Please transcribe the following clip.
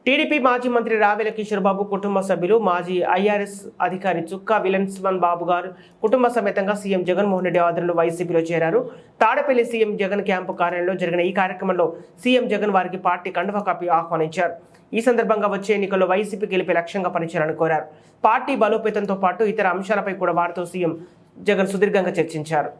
TDP మాజీ మంత్రి రావెల కిషోర్ బాబు కుటుంబ సభ్యులు మాజీ ఐఆర్ఎస్ అధికారి చుక్కా విలన్స్మన్ బాబు గారు కుటుంబ సమేతంగా సీఎం జగన్మోహన్ రెడ్డి ఆధ్వర్యంలో వైసీపీలో చేరారు. తాడపల్లి సీఎం జగన్ క్యాంపు కార్యాలయంలో జరిగిన ఈ కార్యక్రమంలో సీఎం జగన్ వారికి పార్టీ కండువా కప్పి ఆహ్వానించారు. ఈ సందర్భంగా వచ్చే ఎన్నికల్లో వైసీపీ గెలిపే లక్ష్యంగా పనిచేయాలని కోరారు. పార్టీ బలోపేతంతో పాటు ఇతర అంశాలపై కూడా వారితో సీఎం జగన్ సుదీర్ఘంగా చర్చించారు.